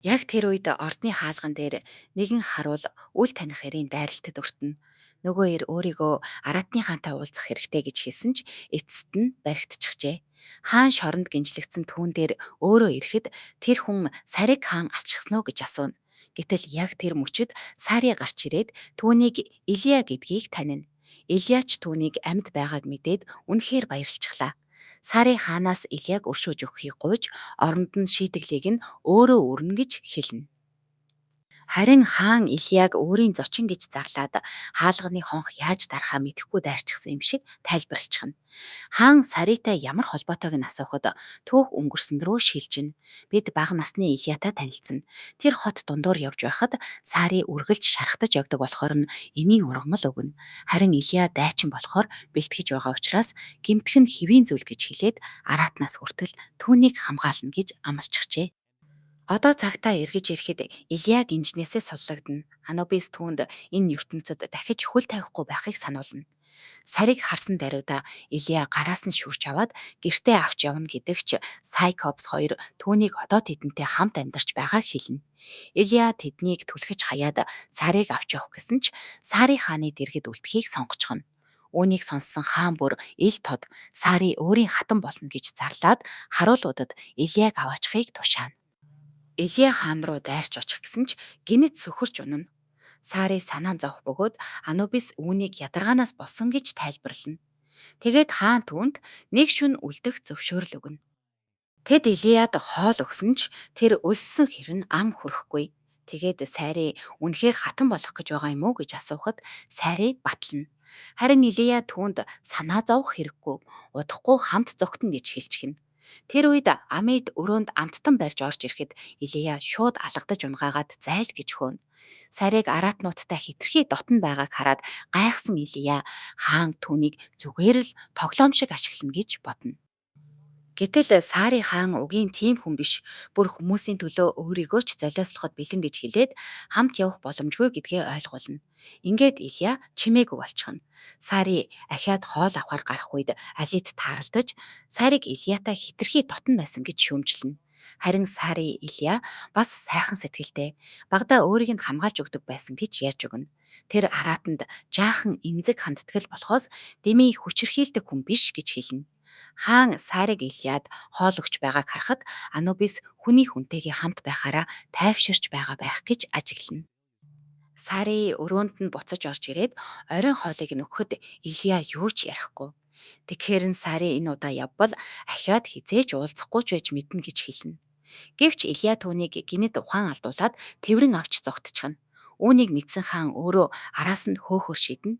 Яг тэр үед ордны хаалган дээр нэгэн харуул үл таних хэрийн дайралтад өртөнө. Нөгөө эр өөрийгөө аратныхантай уулзах хэрэгтэй гэж хэлсэн ч эцэст нь баригдчихжээ. Хаан шоронд гинжлэгдсэн түүн дээр өөрөө ирэхэд тэр хүн Сарыг хаан алчгсан уу гэж асууна. Гэтэл яг тэр мөчид Сари гарч ирээд түүнийг Илия гэдгийг танина. Илия ч түүнийг амьд байгааг мэдээд үнэхээр баярлцглаа. Сари хаанаас Илияг өршөөж өгөхийг гуйж оронд нь шийтгэлийг нь өөрөө өрнө гэж хэлнэ. Харин хаан Илияг өөрийн зочин гэж зарлаад хаалганы хонх яаж дарахаа мэдэхгүй дайрчихсан юм шиг тайлбарлчихна. Хаан Саритай ямар холбоотойг нь асуухад түүх өнгөрсөн рүү шилжинэ. Бид бага насны Илиятай танилцсан. Тэр хот дундуур явж байхад Сари үргэлж шархтаж явдаг болохоор нь эмийн ургамал өгнө. Харин Илия дайчин болохоор бэлтгэж байгаа учраас гэмтэх нь хэвийн зүйл гэж хэлээд араатнаас хүртэл түүнийг хамгаална гэж амлчихжээ. Одоо цагтаа эргэж ирэхэд Илия гинжнээсээ суллагдана. Анубис түүнд энэ ертөнцид дахиж хөл тавихгүй байхыг сануулна. Сарыг харсан даруйда Илия гараас нь шүрч аваад гэртээ авч явна гэдэгч Сайкопс хоёр түүнийг одоо тэдэнтэй хамт амьдарч байгааг хэлнэ. Илия тэднийг түлхэж хаяад Сарыг авч явах гэсэн ч Сари хааны дэргэд үлдэхийг сонгочихно. Үүнийг сонссон хаан бүр ил тод Сари өөрийн хатан болно гэж зарлаад харуулуудад Илияг аваачихыг тушаана. Илия хаан руу дайрч очих гэсэн ч гинэт сөхөрч унана. Сари санаа зовх бөгөөд Анубис үүнийг ядаргаанаас болсон гэж тайлбарлана. Тэгээд хаан түүнд нэг шүн үлдэх зөвшөөрөл өгнө. Тэд Илияд хоол өгсөн ч тэр өлссөн хэрн ам хүрэхгүй. Тэгээд Сари үнэхээр хатан болох гэж байгаа юм уу гэж асуухад Сари батлана. Харин Илия түүнд санаа зовох хэрэггүй, удахгүй хамт зогтно гэж хэлчихнэ. Тэр үед Амид өрөөнд амттан барьж орж ирэхэд Илия шууд алгадаж унгаагаад зайл гэж хөөнө. Сарыг араатнуудтай хитрхи дотн байгааг хараад гайхсан Илия хаан түүнийг зүгээр л тоглоом шиг ашиглана гэж бодно. Гэтэл Сари хаан угийн тийм хүн биш. Бүр хүмүүсийн төлөө өөрийгөө ч золиослоход бэлэн гэж хэлээд хамт явах боломжгүй гэдгээ ойлгуулна. Ингээд Илия чимээгүй болчихно. Сари ахиад хоол авахар гарах үед Алид тааралдаж Сариг Илиятай хитрхи дотн байсан гэж шүүмжилнэ. Харин Сари Илия бас сайхан сэтгэлтэй. Багада өөрийг нь хамгаалж өгдөг байсан гэж ярьж өгнө. Тэр араатанд жаахан эмзэг хандтгэл болохоос Деми хүчирхийлдэг хүн биш гэж хэлнэ. Хаан Сариг Илияд хоол өгч байгааг харахад Анубис хүний хүнтэйгээ хамт байхаараа тайвширч байгаа байх гэж ажиглана. Сари өрөөнд нь буцаж орж ирээд оройн хоолыг нь өгөхөд Илия юу ч ярихгүй. Тэгэхээр нь Сари энэ удаа явбал ахиад хизээж уулзахгүй ч байж мэднэ гэж хэлнэ. Гэвч Илия түүнийг гинэд ухаан алдуулаад тэврэн авч зогтчихно. Үүнийг мэдсэн хаан өөрөө араас нь хөөхөр шиднэ.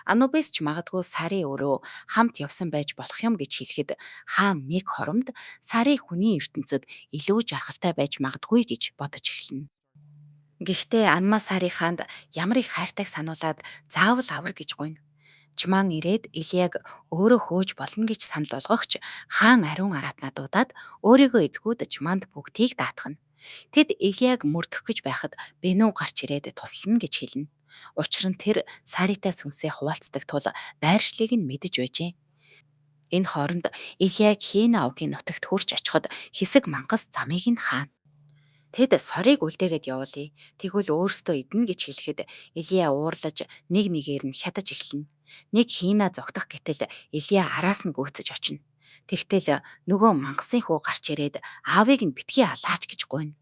Анубис ч магадгүй Сари өөрөө хамт явсан байж болох юм гэж хэлэхэд хаан нэг хоромд Сари хүний ертөнцид илүү жаргалтай байж магадгүй гэж бодож эхэлнэ. Гэхдээ Анма Сари хаанд ямар их хайртайг сануулад заавал авар гэж гуйна. Чман ирээд Илияг өөрөө хөөж болно гэж санал болгогч хаан ариун араатнадуудаад өөрийгөө эзгүүд Чманд бүгдийг даатгана. Тэд Илияг мөрдөх гэж байхад Бену гарч ирээд туслана гэж хэлнэ. Учир нь тэр Саритай сүнсээ хуваалцдаг тул байршлыг нь мэдэж байжээ. Энэ хооронд Илияг Хина овгийн нутагт хурч очиход хэсэг мангас замыг нь хаана. Тэд сорыг үлдээгээд явуулъя. Тэгвэл өөрсдөө идэнэ гэж хэлэхэд Илия уурлаж нэг нэгээр нь хятаж эхэлнэ. Нэг Хина зогтох гэтэл Илия араас нь гүйцэж очино. Тэгтэл нөгөө мангасын хүү гарч ирээд аавыг нь битгий алаач гэж гуйна.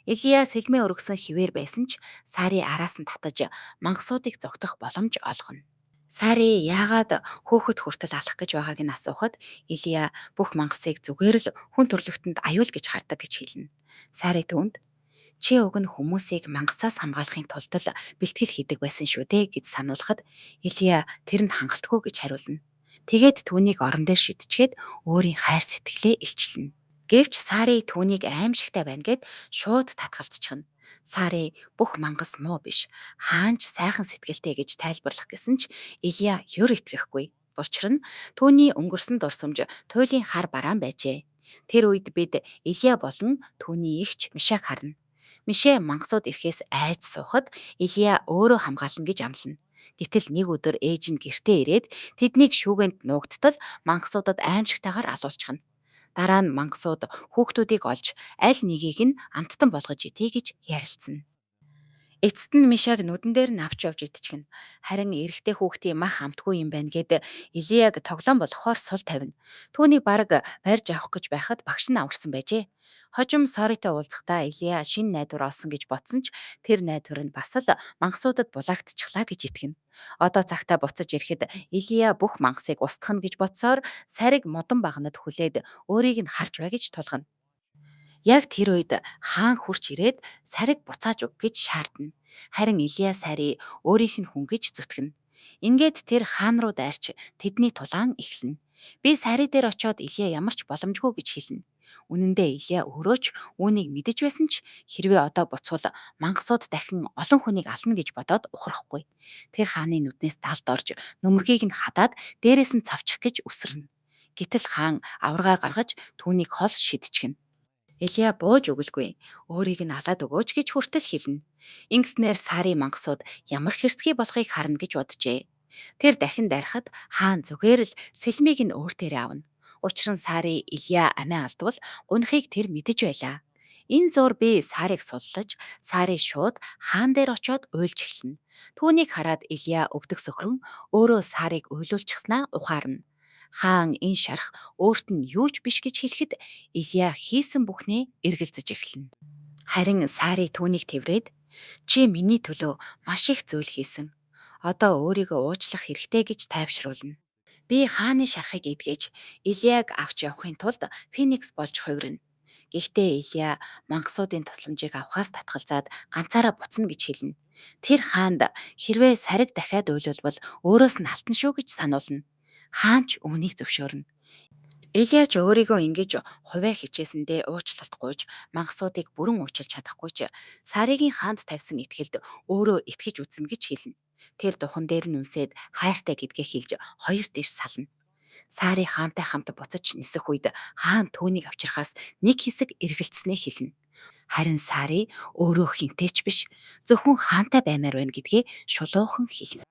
Илия сэлмээ өргөсөн хിവэр байсан ч Сари араас нь татаж мангасуудыг зогтох боломж олгоно. Сари яагаад хөөхөд хүртэл алах гэж байгааг нь асуухад Илия бүх мангасыг зүгээр л хүн төрлөختөнд аюул гэж хардаг гэж хэлнэ. Сари түүнд чи уг нь хүмүүсийг мангасаас хамгаалахын тулд л бэлтгэл хийдэг байсан шүү дээ гэж сануулхад Илия тэр нь хангалтгүй гэж хариулна. Тэгээд түүнийг орон дээр шидчихэд өөрийн хайр сэтгэлээ илчлэнэ. Гэвч Сари түүнийг аимшигтай байна гэд шууд татгалзчихна. Сари бүх мангас муу биш. Хаанч сайхан сэтгэлтэй гэж тайлбарлах гэсэн ч Илия юр итгэхгүй. Учир нь түүний өнгөрсөн дурсамж туйлын хар бараан байжээ. Тэр үед бид Илия болон түүний эгч Мишаг харна. Мишээ мангасууд ирэхээс айж суухад Илия өөрөө хамгаална гэж амлана. Гэтэл нэг өдөр ээж нь гэртээ ирээд тэднийг шүүгэнд нуугдтал мангасуудад аимшигтайгаар алуулчихна. Дараа нь мангасууд хүүхдүүдийг олж аль нэгийг нь амттан болгож идье гэж ярилцсан. Эцэст нь Мишаг нүдэн дээр нь авч явж идчихнэ. Харин эрэгтэй хүүхдийн мах амтгүй юм байна гэд Илияг тоглоом болгохоор сул тавина. Түүнийг бараг барьж авах гэж байхад багш нь аварсан байжээ. Хожим Соритой уулзахдаа Илия шинэ найдвар олсон гэж бодсон ч тэр найдвар нь бас л мангасуудад булаагдчихлаа гэж итгэнэ. Одоо цагтаа буцаж ирэхэд Илия бүх мангасыг устгах гэж бодсоор сариг модон багнад хүлээд өөрийг нь харж бай гэж тулгана. Яг тэр үед хаан хурч ирээд сариг буцааж өг гэж шаардна. Харин Илия сарыг өөрийнх нь хүн гэж зүтгэнэ. Ингээд тэр хаан руу дайрч тэдний тулаан эхлэнэ. Би сари дээр очиод Илия ямар ч боломжгүй гэж хэлнэ. Үнэн дээр Илия өөрөө ч үүнийг мэдэж байсан ч хэрвээ одоо буцвал мангасууд дахин олон хүнийг ална гэж бодоод ухрахгүй. Тэр хааны нүднээс далд орж нөмөрхийг нь хадаад дээрээс нь цавчих гэж үсэрнэ. Гэтэл хаан аваргаа гаргаж түүнийг хол шидчихнэ. Илия бууж өгөлгүй. Өөрийг нь алаад өгөөч гэж хүртэл хэлнэ. Ингэснээр сарын мангасууд ямар хэрцгий болохыг харна гэж боджээ. Тэр дахин дарихад хаан зүгээр л сэлмийг нь өөр дээрээ авна. Учир нь Сари Илия амиа алдвал гунхийг тэр мэдэж байлаа. Энэ зур би Сарыг суллаж, Сари шууд хаан дээр очиод уйлж эхэлнэ. Түүнийг хараад Илия өвдөх сөхрөн өөрөө Сарыг уйлуулчихснаа ухаарна. Хаан энэ шарх өөрт нь юу ч биш гэж хэлэхэд Илия хийсэн бүхнээ эргэлзэж эхэлнэ. Харин Сари түүнийг тэврээд чи миний төлөө маш их зүйл хийсэн. Одоо өөрийгөө уучлах хэрэгтэй гэж тайвшруулна. Би хааны шархыг эдгэж Илияг авч явахын тулд Феникс болж хувирна. Гэхдээ Илия мангасуудын тусламжийг авахаас татгалзаад ганцаараа буцна гэж хэлнэ. Тэр хаанд хэрвээ сариг дахиад уйлуулбал өөрөөс нь алтан шүү гэж сануулна. Хаан ч үүнийг зөвшөөрнө. Илия ч өөрийгөө ингэж хувиа хичээсэндээ уучлалтгүйж мангасуудыг бүрэн уучлж чадахгүй ч Саригийн хаанд тавьсан итгэлд өөрөө итгэж үзнэ гэж хэлнэ. Тэр духан дээр нь үнсээд хайртай гэдгээ хэлж хоёр дэш сална. Сари хаантай хамт буцаж нисэх үед хаан түүнийг авчрахаас нэг хэсэг эргэлцснээ хэлнэ. Харин Сари өөрөө хинтээч биш зөвхөн хаантай баймаар байна гэдгээ шулуухан хэлнэ.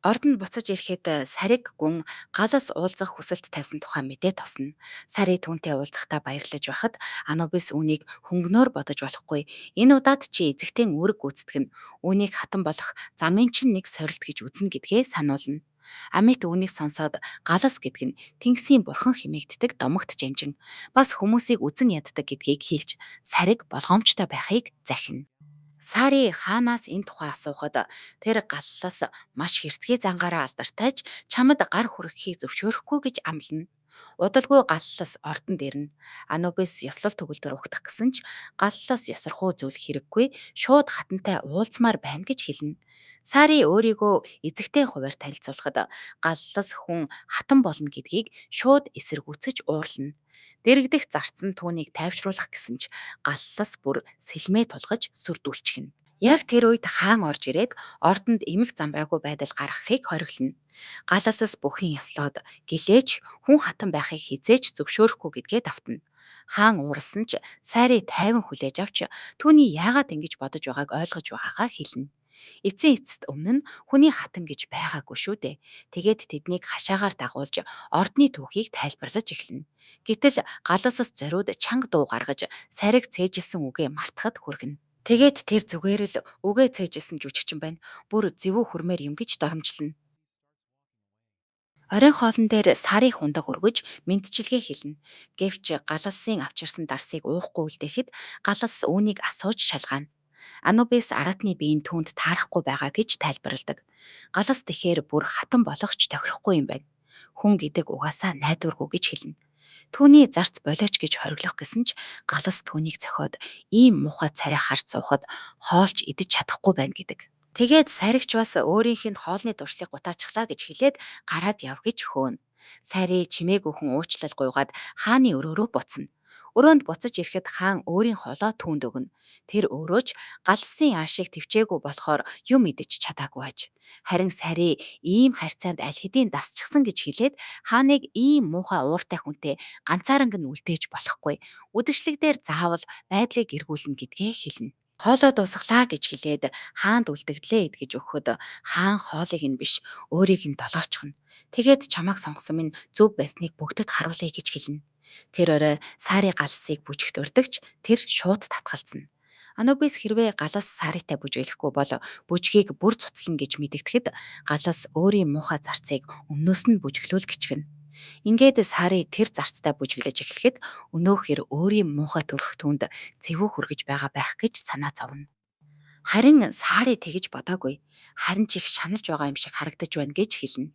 Ордонд буцаж ирэхэд Сариг гүн галас уулзах хүсэлт тавьсан тухай мэдээ тосно. Сари түүнтэй уулзахдаа баярлаж байхад Анубис үүнийг хөнгөнөөр бодож болохгүй. Энэ удаад чи эзэгтэн үүрэг гүйцэтгэх нь үүнийг хатан болох замын чинь нэг сорилт гэж үзнэ гэдгээ сануулна. Амьт үүнийг сонсоод галас гэдэг нь Тэнгисийн бурхан хэмээгддэг домогт жанжин бас хүмүүсийг үзен яддаг гэдгийг хэлж Сариг болгоомжтой байхыг захина. Сари хаанаас энэ тухай асуухад тэр галлаас маш хэрцгий зангаараа алдартай ч чамд гар хүрэхийг зөвшөөрөхгүй гэж амлана. Удалгүй галлаас ордон дэрнэ. Анубис ёслол төгөлдөр угтах гэсэн ч галлаас ёсорхуу зүйл хэрэггүй шууд хатантай уулзмаар байна гэж хэлнэ. Сари өөрийгөө эзэгтэй хуваар танилцуулахад галлаас хүн хатан болно гэдгийг шууд эсэргүүцэж уурлана. Дэрэгдэх зарцсан түүнийг тайвшруулах гэсэн ч галлаас бүр сэлмээ тулгаж сүрдүүлчихнэ. Яг тэр үед хаан орж ирээд ордонд эмх замбраагүй байдал гаргахыг хориглоно. Галаасаас бүхэн яслоод гэлээч хүн хатан байхыг хизээж зөвшөөрөхгүй гэдгээ давтна. Хаан ууралсан ч Сайрыг тайван хүлээж авч түүний яагаад ингэж бодож байгааг ойлгож байгаагаа хэлнэ. Эцсийн эцэст өмнө нь хүний хатан гэж байгаагүй шүү дээ. Тэгээд тэднийг хашаагаар дагуулж ордны түүхийг тайлбарлаж эхэлнэ. Гэтэл галаасаас зориуд чанга дуу гаргаж Сайрыг цээжилсэн үгээ мартахад хүргэнэ. Тэгээд тэр зүгээр л үгээ цээжилсэн жүжигчин байна. Бүр зэвүү хүрмээр юм гэж доромжлно. Оройн хоолн дээр сарын хундаг өргөж мэдчилгээ хэлнэ. Гэвч галасын авчирсан дарсыг уухгүй үлдээхэд галас үүнийг асууж шалгаана. Анубис аратны биеийн түүнд таарахгүй байгаа гэж тайлбарладаг. Галас тэгэхээр бүр хатан болгоч тохирохгүй юм байна. Хүн гэдэг угаасаа найдваргүй гэж хэлнэ. Түүний зарц болооч гэж хориглох гэсэн ч галас түүнийг зохиод ийм муухай царай харж суухад хоолч идэж чадахгүй байна гэдэг. Тэгээд саригч бас өөрийнх нь хоолны дуршлыг гутаачихлаа гэж хэлээд гараад яв гэж хөөнө. Сари чимээгүйхэн уучлал гуйгаад хааны өрөө рүү буцна. Өрөөнд буцаж ирэхэд хаан өөрийн хоолоо түүнд өгнө. Тэр өөрөө ч галсын аашиг төвчээгүй болохоор юм идэж чадаагүй аж. Харин Сари ийм харьцаанд аль хэдийн дасчихсан гэж хэлээд хааныг ийм муухай ууртай хүнтэй ганцааранг нь үлдээж болохгүй. Үдэшлэг дээр заавал байдлыг эргүүлнэ гэдгээ хэлнэ. Хоолоо дуусглаа гэж хэлээд хаанд үлдэгдлээ идгэж өгөхөд хаан хоолыг нь биш өөрийг нь долоочхно. Тэгээд чамайг сонгосон минь зөв байсныг бүгдэд харуулъя гэж хэлнэ. Тэр орой Сари галсыг бүжигт урдагч тэр шууд татгалзна. Анубис хэрвээ галас Саритай бүжиглэхгүй бол бүжгийг бүр цуцлана гэж мэдэгдэхэд галас өөрийн муухай зарцыг өмнөөс нь бүжиглүүл гिचгэнэ. Ингээд Сари тэр зарцтай бүжиглэж эхлэхэд өнөөхөр өөрийн муухай төрх түнд зэвүү хүргэж байгаа байх гэж санаа зовно. Харин Сари тэгж бодоогүй. Харин ч их шаналж байгаа юм шиг харагдаж байна гэж хэлнэ.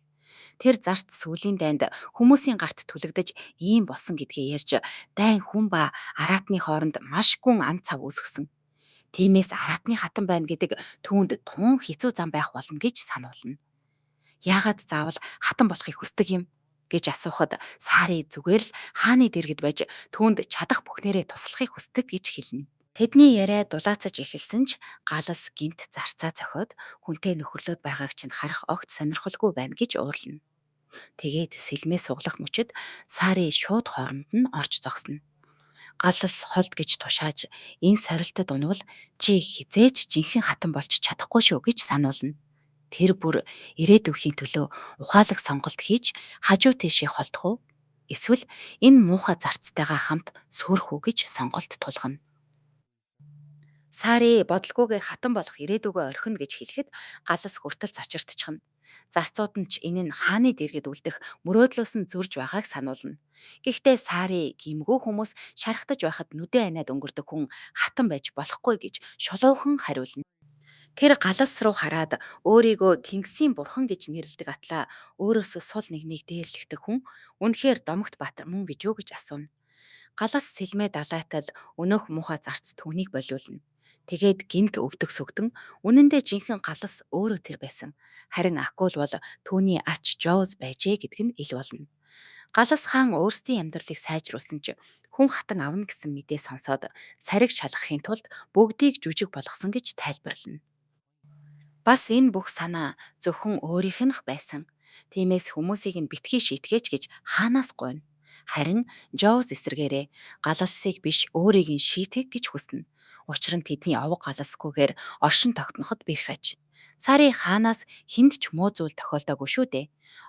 Тэр зарц сүүлийн дайнд хүмүүсийн гарт түлэгдэж ийм болсон гэдгээ ярьж дайн хүн ба араатны хооронд маш гүн ан цав үүсгэсэн. Тиймээс араатны хатан байна гэдэг түүнд тун хэцүү зам байх болно гэж сануулна. Яагаад заавал хатан болохыг хүсдэг юм гэж асуухад Сари зүгээр л хааны дэргэд байж түүнд чадах бүхнээрээ туслахыг хүсдэг гэж хэлнэ. Тэдний яриа дулаацаж эхэлсэн ч галас гинт зарцаа зохиод хүнтэй нөхөрлөд байгааг чинь харах огт сонирхолгүй байна гэж уурлана. Тэгээд сэлмээ суглах мөчид Сари шууд хооронд нь орж зогсно. Галас холд гэж тушааж энэ сорилтод унвал чи хизээч жинхэнэ хатан болж чадахгүй шүү гэж сануулна. Тэр бүр ирээдүйхийн төлөө ухаалаг сонголт хийж хажуу тийшээ холдох уу? Эсвэл энэ муухай зарцтайгаа хамт сүрэх үү гэж сонголт тулгана. Сари бодлогоогоор хатан болох ирээдүгөө орхино гэж хэлэхэд галас хүртэл цочирдчихно. Зарцууд нь ч энэ нь хааны дэргэд үлдэх мөрөөдлөөс нь зөрж байгааг сануулна. Гэхдээ Сари гимгүү хүмүүс шархтаж байхад нүдэн айнаад өнгөрдөг хүн хатан байж болохгүй гэж шулуухан хариулна. Тэр галас руу хараад өөрийгөө Тэнгисийн бурхан гэж нэрлэдэг атлаа өөрөөсөө сул нэгнийг дээрлэгдэх хүн үнэхээр Домогт Баатар мөн гэж юу гэж асууна. Галас сэлмээ далайтал өнөөх муухай зарц түүнийг болиулна. Тэгээд гинт өвдөг сүгдэн үнэндээ жинхэнэ галас өөрөө тэр байсан. Харин Акул бол түүний ач Жоуз байжээ гэдг нь ил болно. Галас хаан өөрсдийн амьдралыг сайжруулсан ч хүн хатан авна гэсэн мэдээ сонсоод сариг шалгахын тулд бүгдийг жүжиг болгосон гэж тайлбарлана. Бас энэ бүх санаа зөвхөн өөрийнх нь байсан. Тиймээс хүмүүсийг нь битгий шийтгэж гэж хаанаас гуйна. Харин Жоуз эсрэгээрээ галассыг биш өөрийг нь шийтгэх гэж хүснэ. Учир нь тэдний овог галасгүйгээр оршин тогтноход бэрх аж. Сари хаанаас хүнд ч муу зүйл тохиолдоогүй шүү дээ.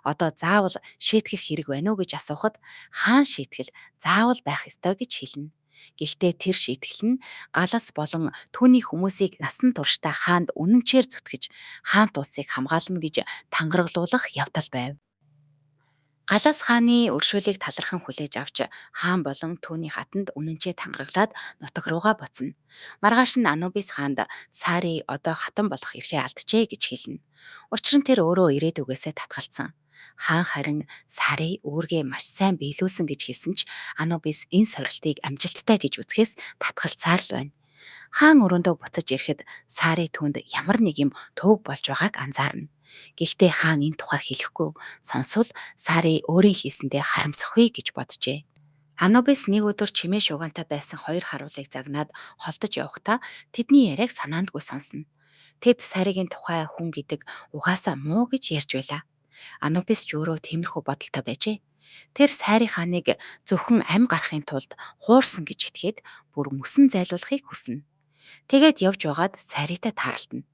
Одоо заавал шийтгэх хэрэг байна уу гэж асуухад хаан шийтгэл заавал байх ёстой гэж хэлнэ. Гэхдээ тэр шийтгэл нь галас болон түүний хүмүүсийг насан туршдаа хаанд үнэнчээр зүтгэж хаант улсыг хамгаална гэж тангараглуулах явдал байв. Галаас хааны өршөөлийг талархан хүлээж авч хаан болон түүний хатанд үнэнчээ тангараглаад нутаг руугаа буцна. Маргааш нь Анубис хаанд Сари одоо хатан болох эрхээ алджээ гэж хэлнэ. Учир нь тэр өөрөө ирээдүгээсээ татгалцсан. Хаан харин Сари үүргээ маш сайн биелүүлсэн гэж хэлсэн ч Анубис энэ сорилтыг амжилттай гэж үзэхээс татгалцаар л байна. Хаан өрөөндөө буцаж ирэхэд Сари түүнд ямар нэг юм төвөг болж байгааг анзаарна. Гэхдээ хаан энэ тухай хэлэхгүй сонсвол Сари өөрийн хийсэндээ харамсахгүй гэж боджээ. Анубис нэг өдөр чимээ шугаантай байсан хоёр харуулыг загнаад холдож явхдаа тэдний яриаг санаандгүй сонсно. Тэд Саригийн тухай хүн гэдэг угаасаа муу гэж ярьж байлаа. Анубис ч өөрөө тиймэрхүү бодолтой байжээ. Тэр Сайри хааныг зөвхөн ам гарахын тулд хуурсан гэж итгээд бүр мөсөн зайлуулахыг хүснэ. Тэгээд явж байгаад Сайритай тааралдана.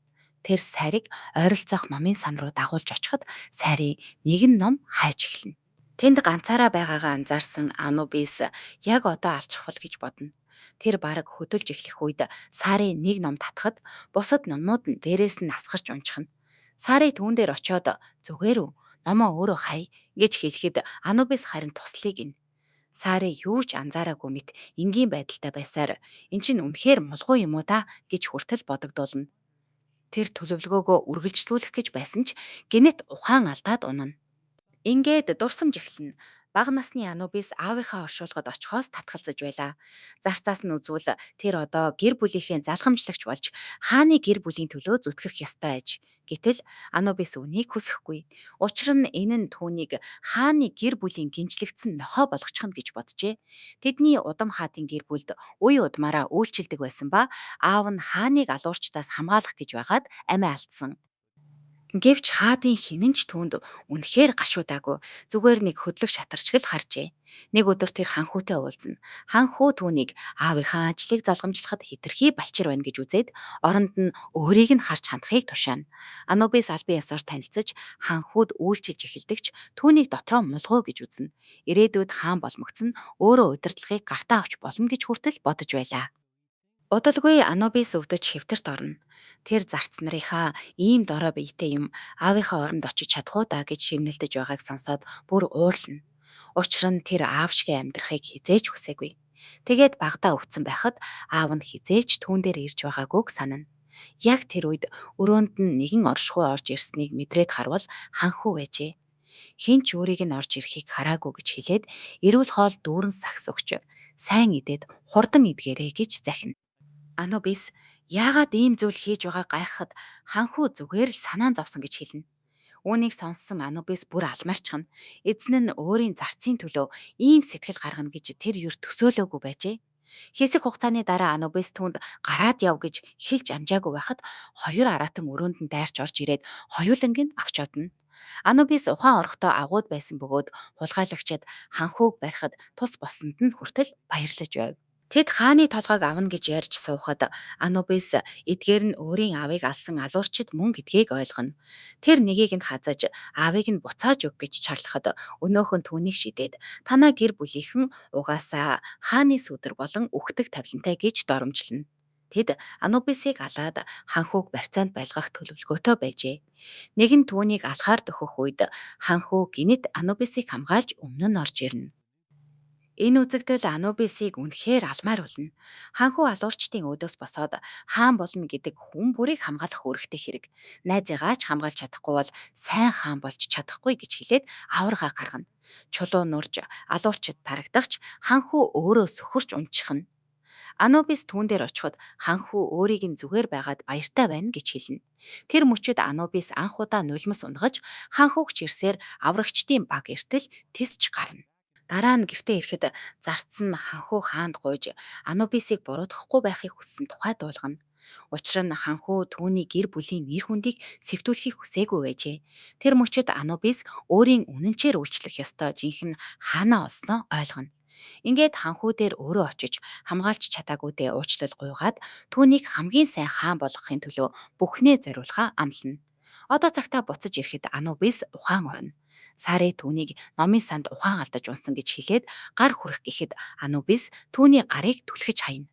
Тэр Сайрыг ойролцоох номын сан руу дагуулж очиход Сайри нэгэн ном хайж эхэлнэ. Тэнд ганцаараа байгаагаа анзаарсан Анубис яг одоо алчих бол гэж бодно. Тэр бараг хөдөлж эхлэх үед Сари нэг ном татахад бусад номнууд нь дээрээс нь насгарч унчихна. Сари түүн дээр очиод зүгээр үү номоо өөрөө хай гэж хэлэхэд Анубис харин туслыг ин. Сари юу ч анзаараагүй мэт энгийн байдалтай байсаар эн чинь үнэхээр мулгуу юм уу та гэж хүртэл бодогдуулна. Тэр төлөвлөгөөгөө үргэлжлүүлэх гэж байсан ч гинэт ухаан алдаад унана. Ингээд дурсамж эхэлнэ. Бага насны Анубис аавынхаа оршуулгад очихоос татгалзаж байлаа. Зарцаас нь үзвэл тэр одоо гэр бүлийнхээ залхамжлагч болж хааны гэр бүлийн төлөө зүтгэх ёстой аж. Гэтэл Анубис үнийг хүсэхгүй. Учир нь энэ нь түүнийг хааны гэр бүлийн гинжлэгдсэн нохой болгочихно гэж боджээ. Тэдний удам хаатын гэр бүлд үе удмаараа үйлчилдэг байсан ба аав нь хааныг алуурчдаас хамгаалах гэж байгаад амиа алдсан. Гэвч хаадын хинэн ч түүнд үнэхээр гашуудаагүй. Зүгээр нэг хөдлөх шатарчгал харжээ. Нэг өдөр тэр ханхүүтэй уулзна. Ханхүү түүнийг аавынхаа ажлыг залгамжлахад хэтэрхий балчир байна гэж үзээд оронд нь өөрийг нь харж хандахыг тушаана. Анубис албан ёсоор танилцаж ханхүүд үйлчилж эхэлдэгч түүнийг дотроо мулгуу гэж үзнэ. Ирээдүйд хаан боломгцсон өөрөө удирдлагыг гартаа авч болно гэж хүртэл бодож байлаа. Удалгүй Анубис өвдөж хэвтэрт орно. Тэр зарц нарынхаа ийм дорой биетэй юм аавынхаа оронд очиж чадах уу даа гэж шивнэлдэж байгааг сонсоод бүр уурлана. Учир нь тэр аав шиг амьдрахыг хизээж хүсээгүй. Тэгээд багада өвдсөн байхад аав нь хизээж түүн дээр ирж байгаагүйг санана. Яг тэр үед өрөөнд нь нэгэн оршихуй орж ирснийг мэдрээд харвал ханхүү байжээ. Хин ч өөрийг нь орж ирэхийг хараагүй гэж хэлээд эрүүл хоол дүүрэн сагс өгч сайн идээд хурдан идгээрэй гэж захина. Анубис яагаад ийм зүйл хийж байгааг гайхахад ханхүү зүгээр л санаан зовсон гэж хэлнэ. Үүнийг сонссон Анубис бүр алмаарчхна. Эзэн нь өөрийн зарцын төлөө ийм сэтгэл гаргана гэж тэр юр төсөөлөөгүй байжээ. Хэсэг хугацааны дараа Анубис түнд гараад яв гэж хэлж амжаагүй байхад хоёр аратан өрөөнд нь дайрч орж ирээд хоёуланг нь авч одно. Анубис ухаан орохдоо агууд байсан бөгөөд хулгайлагчид ханхүүг барихад тус болсонд нь хүртэл баярлаж байв. Тэд хааны толгойг авна гэж ярьж суухад Анубис эдгээр нь өөрийн аавыг алсан алуурчид мөн гэдгийг ойлгоно. Тэр нэгийг нь хазаж аавыг нь буцааж өг гэж чарлахад өнөөх нь түүнийг шидээд танаа гэр бүлийнхэн угаасаа хааны сүдэр болон үхдэг тавилантай гэж доромжлно. Тэд Анубисыг алаад ханхүүг барьцаанд байлгах төлөвлөгөөтэй байжээ. Нэг нь түүнийг алхаар дөхөх үед ханхүү гинэт Анубисыг хамгаалж өмнө нь орж ирнэ. Энэ үзэгдэл Анубисыг үнэхээр алмааруулна. Ханхүү алуурчдын өөдөөс босоод хаан болно гэдэг хүн бүрийг хамгаалах үүрэгтэй хэрэг. Найзыгаа ч хамгаалж чадахгүй бол сайн хаан болж чадахгүй гэж хэлээд аварга гаргана. Чулуу нурж алуурчид тарагдагч ханхүү өөрөө сөхөрч унчихна. Анубис түүн дээр очиход ханхүү өөрийг нь зүгээр байгаад баяртай байна гэж хэлнэ. Тэр мөчөд Анубис анх удаа нулимс унгаж ханхүүгч ирсээр аврагчдын баг эртэл тисч гарна. Дараа нь гэртээ ирэхэд зарцсан ханхүү хаанд гуйж Анубисыг буруутгахгүй байхыг хүссэн тухай дуулгана. Учир нь ханхүү түүний гэр бүлийн нэр хүндийг сэвтүүлэхийг хүсээгүй байжээ. Тэр мөчөд Анубис өөрийн үнэнчээр үйлчлэх ёстой жинхэнэ хаанаа олсноо ойлгоно. Ингээд ханхүү дээр өөрөө очиж хамгаалж чадаагүйдээ уучлал гуйгаад түүнийг хамгийн сайн хаан болгохын төлөө бүхнээ зориулахаа амлана. Одоо цагтаа буцаж ирэхэд Анубис ухаан орно. Сари түүнийг номын санд ухаан алдаж унсан гэж хэлээд гар хүрэх гэхэд Анубис түүний гарыг түлхэж хаяна.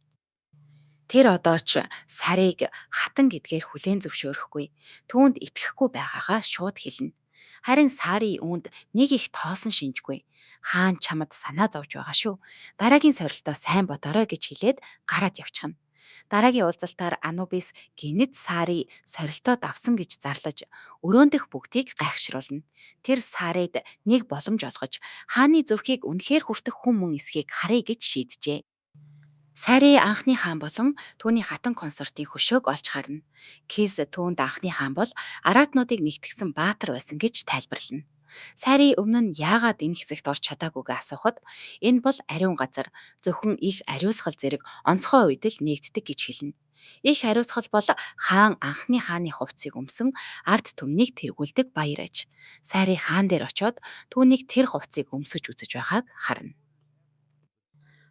Тэр одоо ч Сарийг хатан гэдгээр хүлээн зөвшөөрөхгүй. Түүнд итгэхгүй байгаагаа шууд хэлнэ. Харин Сари үүнд нэг их тоосон шинжгүй. Хаан чамд санаа зовж байгаа шүү. Дараагийн сорилтоо сайн бодорой гэж хэлээд гараад явчихна. Дараагийн уулзалтаар Анубис гинэт Сари сорилтоо давсан гэж зарлаж өрөөн дэх бүгдийг гайхшруулна. Тэр Сарид нэг боломж олгож хааны зүрхийг үнэхээр хүртэх хүн эсхийг харъя гэж шийджээ. Сари анхны хаан болон түүний хатан консортын хөшөөг олж харна. Кис түүнд анхны хаан бол араатнуудыг нэгтгсэн баатар байсан гэж тайлбарлана. Сари өмнө нь яагаад энэ хэсэгт орж чадаагүйгээ асуухад энэ бол ариун газар, зөвхөн их ариусгал зэрэг онцгой үед л нэгддэг гэж хэлнэ. Их ариусгал бол хаан анхны хааны хувцсыг өмсөн ард түмнийг тэргүүлдэг баяр аж. Сари хаан дээр очиод түүнийг тэр хувцсыг өмсөж үзэж байгааг харна.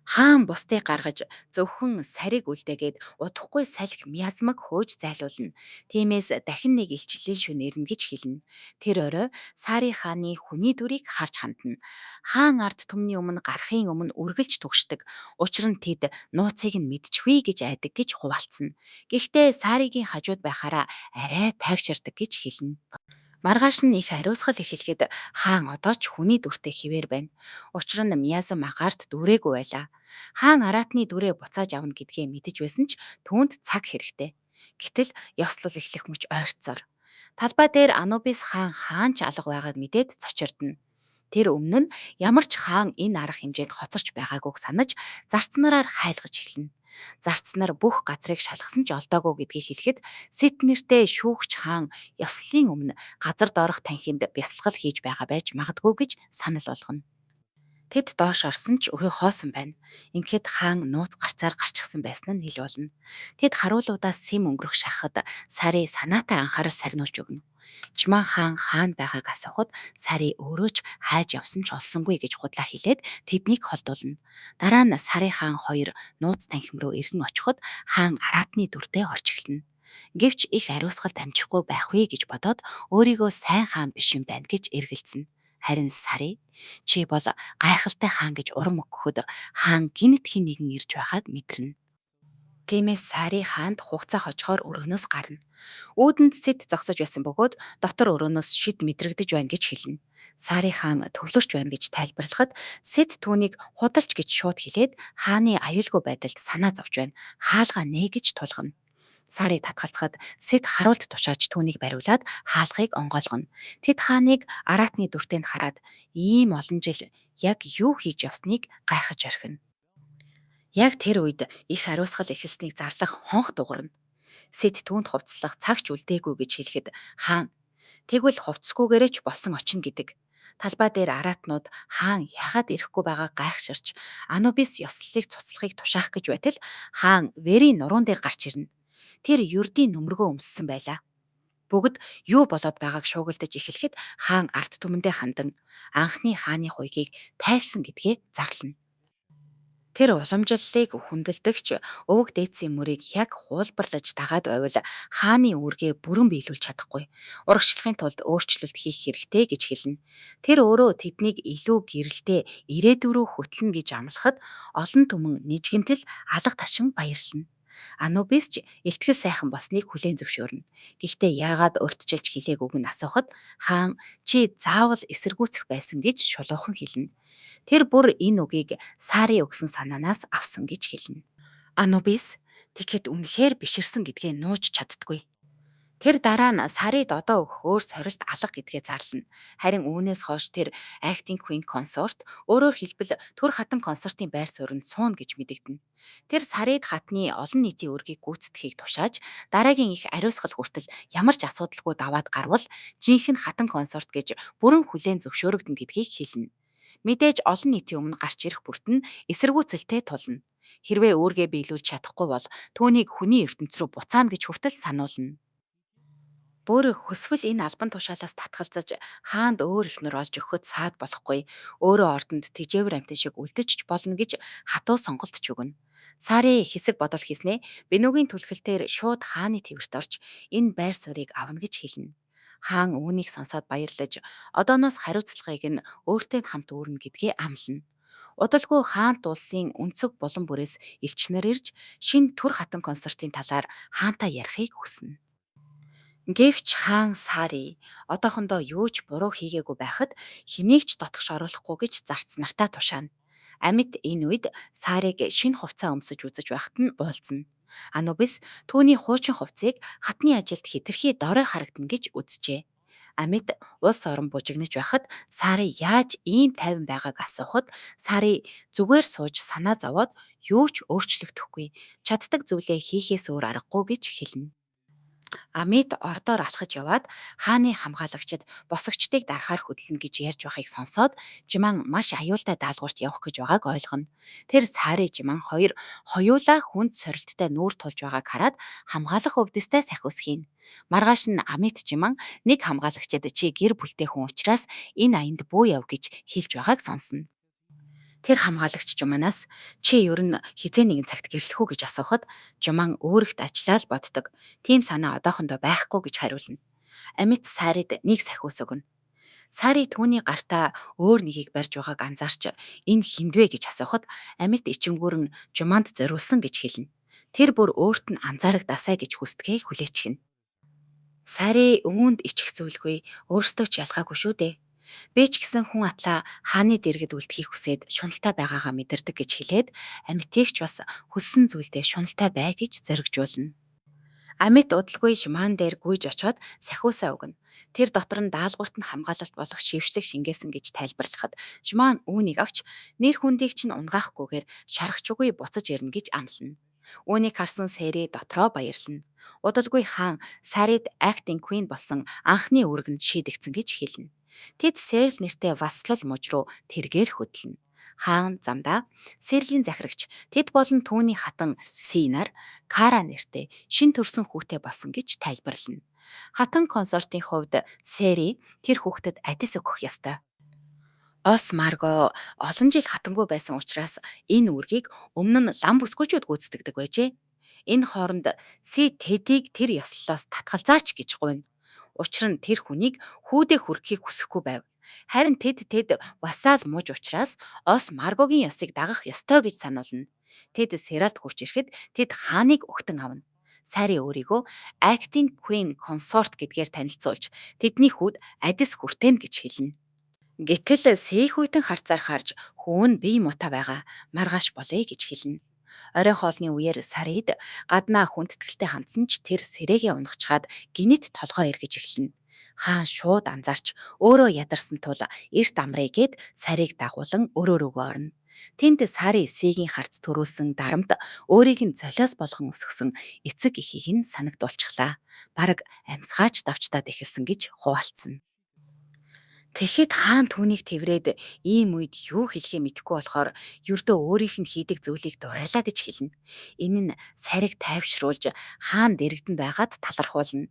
Хаан бусдыг гаргаж зөвхөн сариг үлдээгээд удахгүй салхи мязмаг хөөж зайлуулна. Тиймээс дахин нэг илчлэлийн шөнө ирнэ гэж хэлнэ. Тэр орой Сари хааны хүний дүрийг харж хандна. Хаан ард түмний өмнө гарахын өмнө үргэлж түгшдэг. Учир нь тэд нууцыг нь мэдчихвээ гэж айдаг гэж хуваалцна. Гэхдээ Саригийн хажууд байхаараа арай тайвширдаг гэж хэлнэ. Маргааш нь их хариуцгал эхлэхэд хаан одоо ч хүний дүртэй хിവэр байна. Учир нь Мязм агаарт дүүрээгүй байлаа. Хаан араатны дүрээ буцааж авна гэдгээ мэдэж байсан ч түүнд цаг хэрэгтэй. Гэтэл ёслол эхлэх мөч ойрцоор. Талбай дээр Анубис хаан ч алга байгааг мэдээд цочирдно. Тэр өмнө нь ямар ч хаан энэ арга хэмжээнд хоцорч байгаагүйг санаж зарцнараар хайлгаж эхэлнэ. Зарцнаар бүх газрыг шалгасан ч олдоогүй гэдгийг хэлэхэд сэт нэртэй шүүгч хаан ёслолын өмнө газар доорох танхимд бясалгал хийж байгаа байж магадгүй гэж санал болгоно. Тэд доош орсон ч өрөө хоосон байна. Ингээд хаан нууц гарцаар гарчихсан байсан нь хэл болно. Тэд харуулуудаас сэм өнгөрөх шахахад сарын санаатай анхаарал сарниулж өгнө. Чимээ хаанд байгааг асуухад сарын өөрөө ч хайж явсан ч олсонгүй гэж худлаа хэлээд тэднийг холдуулна. Дараа нь сарын хаан хоёр нууц танхим руу эргэн очиход хаан араатны дүрдээ орж эхэлнэ. Гэвч их ариусгалд амжихгүй байх вэ гэж бодоод өөрийгөө сайн хаан биш юм байна гэж эргэлзэнэ. Харин сарын чи бол гайхалтай хаан гэж урам өгөхөд хаан гинт хин нэгэн ирж байгааг мэдэрнэ. Тиймээс сарын хаанд хугацаа хожихоор өрөөнөөс гарна. Үүдэнд сэт зогсож байсан бөгөөд дотор өрөөнөөс шид мэдрэгдэж байна гэж хэлнэ. Сарын хаан төвлөрч байна гэж тайлбарлахад сэт түүнийг худалч гэж шууд хэлээд хааны аюулгүй байдалд санаа зовж байна. Хаалгаа нэ гэж тулгана. Сарыг татгалцахад сэт харуулт тушааж түүнийг бариулаад хаалгыг онгойлгоно. Тэд хааныг араатны дүртээ нь хараад ийм олон жил яг юу хийж явсныг гайхаж орхино. Яг тэр үед их хариуцгал эхэлснийг зарлах хонх дугарна. Сэд түүнд хувцлах цагч үлдээгүй гэж хэлэхэд хаан тэгвэл хувцсгүйгээрээ ч болсон очино гэдэг. Талбай дээр араатнууд хаан яагаад ирэхгүй байгааг гайхширч Анубис ёслолыг цуцлахыг тушаах гэж байтал хаан Верийн нуруунд дээр гарч ирнэ. Тэр ердийн нөмргөө өмссөн байлаа. Бүгд юу болоод байгааг шуугилдаж эхлэхэд хаан арт түмэндээ хандан анхны хааны хуйгийг тайлсан гэдгээ зарлана. Тэр уламжлалыг хүндэлдэгч өвөг дээдсийн мөрийг яг хуулбарлаж дагаад байвал хааны үүргээ бүрэн биелүүлж чадахгүй. Урагшлахын тулд өөрчлөлт хийх хэрэгтэй гэж хэлнэ. Тэр өөрөө тэднийг илүү гэрэлтэй ирээдүг рүү хөтлөнө гэж амлахад олон түмэн нижгэнтэл алга ташин баярлана. Анубис ч илтгэл сайхан болсныг хүлээн зөвшөөрнө. Гэхдээ яагаад урьдчилж хэлээгүйг нь асуухад хаан чи заавал эсэргүүцэх байсан гэж шулуухан хэлнэ. Тэр бүр энэ үгийг Сари өгсөн санаанаас авсан гэж хэлнэ. Анубис тэгэхэд үнэхээр биширсэн гэдгээ нууж чаддгүй. Тэр дараа нь Сарид одоо өгөх өөр сорилт алга гэдгээ зарлана. Харин үүнээс хойш тэр Acting Queen Consort өөрөөр хэлбэл төр хатан консортын байр суурьнд сууна гэж мэдэгдэнэ. Тэр Сарид хатны олон нийтийн үргийг гүйцэтгэхийг тушааж дараагийн их ариусгал хүртэл ямар ч асуудалгүй даваад гарвал жинхэнэ хатан консорт гэж бүрэн хүлээн зөвшөөрөгдөн гэдгийг хэлнэ. Мэдээж олон нийтийн өмнө гарч ирэх бүрт нь эсэргүүцэлтэй тулна. Хэрвээ үүргээ биелүүлж чадахгүй бол түүнийг хүний ертөнц рүү буцаана гэж хүртэл сануулна. Бүр хүсвэл энэ албан тушаалаас татгалзаж хаанд өөр ихнэр олж өгөхөд саад болохгүй өөрөө ордонд тэжээвэр амтэн шиг үлдэж ч болно гэж хатуу сонголтч өгнө. Сари хэсэг бодол хийснээ Бенугийн түлхэлтээр шууд хааны твэрт орж энэ байр суурийг авна гэж хэлнэ. Хаан үүнийг сонсоод баярлаж одооноос хариуцлагыг нь өөртөө хамт үүрнэ гэдгээ амлана. Удалгүй хаант улсын өнцөг булан бүрээс элчнэр ирж шинэ түр хатан концертын талаар хаантай ярихыг хүснэ. Гэвч хаан Сари одоохондоо юу ч буруу хийгээгүй байхад хэнийг ч дотгош оруулахгүй гэж зарц нартаа тушаана. Амьд энэ үед Сариг шинэ хувцас өмсөж үзэж байхад нь уулзна. Анубис түүний хуучин хувцсыг хатны ажилд хэтэрхий дорой харагдана гэж үзжээ. Амьд улс орон бужигнаж байхад Сари яаж ийм тайван байгааг асуухад Сари зүгээр сууж санаа зовоод юу ч өөрчлөгдөхгүй чаддаг зүйлээ хийхээс өөр аргагүй гэж хэлнэ. Амьд ордоор алхаж яваад хааны хамгаалагчид босогчдыг дарахаар хөдлөнө гэж ярьж байхыг сонсоод Жиман маш аюултай даалгаварт явах гэж байгааг ойлгоно. Тэр Сари Жиман хоёр хоёулаа хүнд сорилттой нүүр тулж байгааг хараад хамгаалах өвдөстэй сахиус хийн. Маргааш нь Амьд Жиман нэг хамгаалагчид чи гэр бүлтэй хүн учраас энэ аянд бүү яв гэж хэлж байгааг сонсно. Тэр хамгаалагч Жуманаас чи ер нь хизээ нэгэн цагт гэрлэх үү гэж асуухад Жуман өөрөгт ажиллаа л боддог. Тийм санаа одоохондоо байхгүй гэж хариулна. Амьд Сарид нэг сахиус өгнө. Сари түүний гартаа өөр нэгийг барьж байгааг анзаарч энэ хиндвэ гэж асуухад Амьд ичимгүүрэн Жуманд зориулсан гэж хэлнэ. Тэр бүр өөрт нь анзаарагдасаа гэж хүсдэгэ хүлээчихнэ. Сари өвөнд ичих зүйлгүй өөртөө ч ялгаагүй шүү дээ. Би ч гэсэн хүн атлаа хааны дэргэд үлдэхийг хүсээд шуналтай байгаагаа мэдэрдэг гэж хэлээд амьтыг ч бас хүссэн зүйлдээ шуналтай бай гэж зоригжуулна. Амьт удалгүй шимаан дээр гүйж очоод сахиусаа өгнө. Тэр дотор нь даалгаварт нь хамгаалалт болох шившлэг шингээсэн гэж тайлбарлахад шимаан үүнийг авч нэр хүндийг чинь унгаахгүйгээр шарахчгүй буцаж ирнэ гэж амлана. Үүнийг харсан Сэри дотроо баярлана. Удалгүй хаан Сарид Acting Queen болсон анхны үүргэнд шийдэгдсэн гэж хэлнэ. Тэд Сэрл нэртэй васлал муж руу тэргээр хөдлөнө. Хаан замдаа Сэрлийн захирагч тэд болон түүний хатан Синар Кара нэртэй шин төрсөн хүүтэй болсон гэж тайлбарлана. Хатан консортын хувьд Сэри тэр хүүхдэд адис өгөх ёстой. Ос Марго олон жил хатангүй байсан учраас энэ үргийг өмнө нь лам бүсгүйчүүд гүйцэтгэдэг байжээ. Энэ хооронд Си Тэдийг тэр ёслолоос татгалзаач гэж гуйна. Учир нь тэр хүнийг хүүдээ хүргэхийг хүсэхгүй байв. Харин тэд басаал мууж учраас Ос Маргогийн ёсыг дагах ёстой гэж сануулна. Тэд Сералд хурж ирэхэд тэд хааныг өгтөн авна. Сари өөрийгөө Acting Queen Consort гэдгээр танилцуулж тэдний хүүд адис хүртэн гэж хэлнэ. Гэтэл Сэхүйтэн харцаар харж хүү нь бие муутай байгаа маргааш болъё гэж хэлнэ. Орой хоолны үеэр Сарид гаднаа хүндэтгэлтэй хандсан ч тэр сэрэгээ унгачаад гинэт толгой эргэж эхэлнэ. Хаан шууд анзаарч өөрөө ядарсан тул эрт амрыгээд Сарийг дагуулan өрөө рүүгээ орно. Тэнд Сари Сэгийн харц төрүүлсэн дарамт өөрийг нь золиос болгон өсгсөн эцэг эхийг нь санагдуулчихлаа. Бараг амьсгаач давчтаад эхэлсэн гэж хуваалцсан. Тэгэхэд хаан түүнийг тэврээд ийм үед юу хэлэхээ мэдэхгүй болохоор ердөө өөрийнх нь хийдэг зүйлийг дурайлаа гэж хэлнэ. Энэ нь Сариг тайвшруулж хаан дэрэгдэн байгаад талархуулна.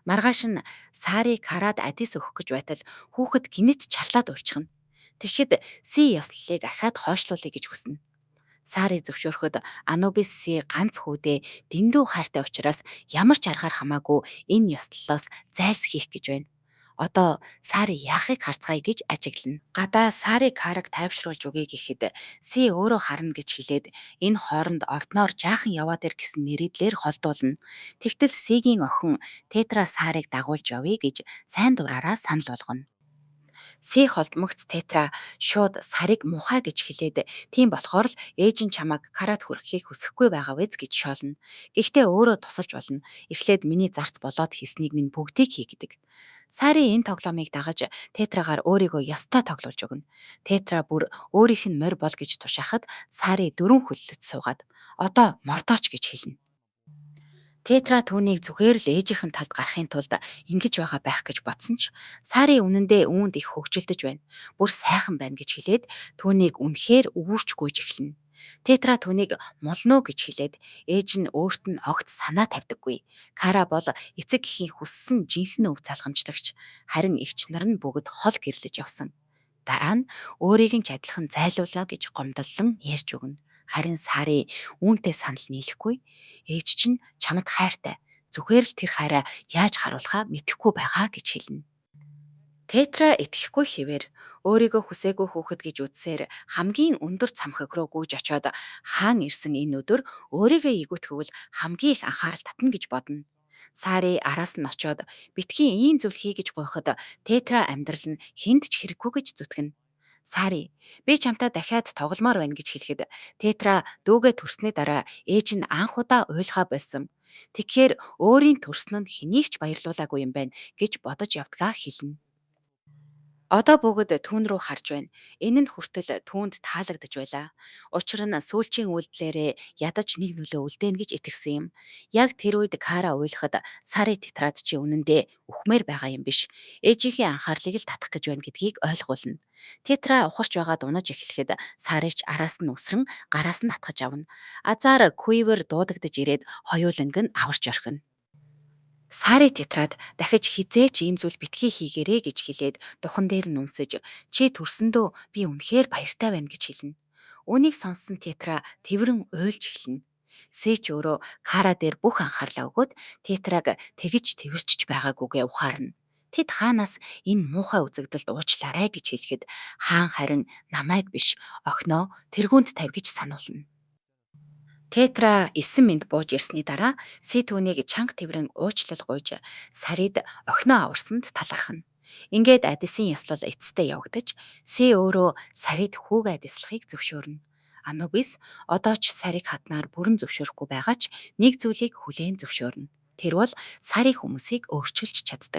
Маргааш нь Сари Карад адис өгөх гэж байтал хүүхэд гинэт чарлаад уйлчихна. Тэгэхэд Си ёслолыг ахаад хойшлуулъя гэж хүснэ. Сари зөвшөөрөхөд Анубис Си ганц хүүдээ дэндүү хайртай учраас ямар ч аргаар хамаагүй энэ ёслолоос зайлсхийх гэж байна. Одоо Сари яахыг харцгаая гэж ажиглана. Гадаа Сари Караг тайвшруулж өгье гэхэд Си өөрөө харна гэж хэлээд энэ хооронд ордноор жаахан яваад ир гэсэн нэрийдлэр холдуулна. Тэгтэл Сигийн охин Тетра Сариг дагуулж явъя гэж сайн дураараа санал болгоно. Си холдмогц Тетра шууд Сариг мухаа гэж хэлээд тийм болохоор л ээж нь чамайг Карад хүргэхийг хүсэхгүй байгаа биз гэж шоолно. Гэхдээ өөрөө тусалж болно. Эхлээд миний зарц болоод хийснийг минь бүгдийг хий гэдэг. Сари энэ тоглоомыг дагаж Тетрагаар өөрийгөө ёстой тоглуулж өгнө. Тетра бүр өөрийнх нь морь бол гэж тушаахад Сари дөрөн хөллөж суугаад одоо мордооч гэж хэлнэ. Тетра түүнийг зүгээр л ээжийнхэн талд гарахын тулд ингэж байгаа байх гэж бодсон ч Сари үнэндээ үүнд их хөвгөлдөж байна. Бүр сайхан байна гэж хэлээд түүнийг үнэхээр өвөрч гүйж эхэлнэ. Тетра түүнийг молно гэж хэлээд ээж нь өөрт нь огт санаа тавьдаггүй. Кара бол эцэг эхийн хүссэн жинхэнэ өв залгамжлагч. Харин эгч нар нь бүгд хол гэрлэж явсан. Дараа нь өөрийг нь ч адилхан зайлуулаа гэж гомдлон ярьж өгнө. Харин Сари үүнтэй санал нийлэхгүй. Ээж чинь чамд хайртай. Зүгээр л тэр хайраа яаж харуулхаа мэдэхгүй байгаа гэж хэлнэ. Тетра итгэхгүй хэвээр өөрийгөө хүсээгүй хүүхэд гэж үзсээр хамгийн өндөр цамхаг руу гүйж очиод хаан ирсэн энэ өдөр өөрийгөө игүүтгэвэл хамгийн их анхаарал татна гэж бодно. Сари араас нь очиод битгий ийм зүйл хий гэж гуйхад Тетра амьдрал нь хүнд ч хэрэггүй гэж зүтгэн. Сари, би чамтай дахиад тогломоор байна гэж хэлэхэд Тетра дүүгээ төрсний дараа ээж нь анх удаа уйлхаа болсон. Тэгэхээр өөрийн төрсөн нь хэнийг ч баярлуулаагүй юм байна гэж бодож явдгаа хэлнэ. Одоо бүгд түүн рүү харж байна. Энэ нь хүртэл түүнд таалагдж байлаа. Учир нь сүүлчийн үйлдэлээрээ ядаж нэг нөлөө үлдээнэ гэж итгэсэн юм. Яг тэр үед Кара уйлахад Сари Тетрад чи үнэндээ үхмээр байгаа юм биш. Ээжийнхээ анхаарлыг л татах гэж байна гэдгийг ойлгуулна. Тетра ухарч байгаад унаж эхлэхэд Сарич араас нь үсрэн гараас нь татгаж авна. Азар Куивер дуудагдж ирээд хоёуланг нь аварч орхино. Сари Тетрад дахиж хизээч ийм зүйл битгий хийгэрээ гэж хэлээд духан дээр нь үнсэж чи төрсөндөө би үнэхээр баяртай байна гэж хэлнэ. Үүнийг сонссон Тетра тэрвэн уйлж эхэлнэ. Сэч өөрөө Кара дээр бүх анхаарлаа өгөөд Тетраг тэгж тэрвэрчж байгаагүйгээ ухаарна. Тэд хаанаас энэ муухай үзэгдэлд уучлаарай гэж хэлэхэд хаан харин намайг биш охиноо тэргүүнд тавь гэж сануулна. Тетра 9 минут бууж ирсний дараа Си түүнийг чанга тэврэн уучлал гуйж Сарид охиноо аварсанд талархна. Ингээд Адисын ёслол эцэстээ явагдаж Си өөрөө Сарид хүүгээ адислахыг зөвшөөрнө. Анубис одоо ч Сариг хатнаар бүрэн зөвшөөрөхгүй байгаа ч нэг зүйлийг хүлээн зөвшөөрнө. Тэр бол Сари хүмүүсийг өөрчилж чаддаг.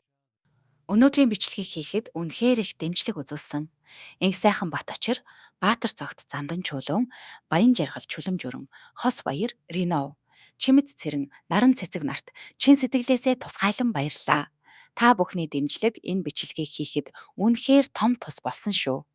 Өнөөдрийн бичлэгийг хийхэд үнэхээр их дэмжлэг үзүүлсэн. Инх сайхан бат очир, Баатар цогт Зандан чуулуун, Баян жаргал чүлэм журам, Хос баяр Ринов, Чимэд цэрэн Наран цэцэг нарт чин сэтгэлээсээ тусгайлан баярлалаа. Та бүхний дэмжлэг энэ бичлэгийг хийхэд үнэхээр том тус болсон шүү.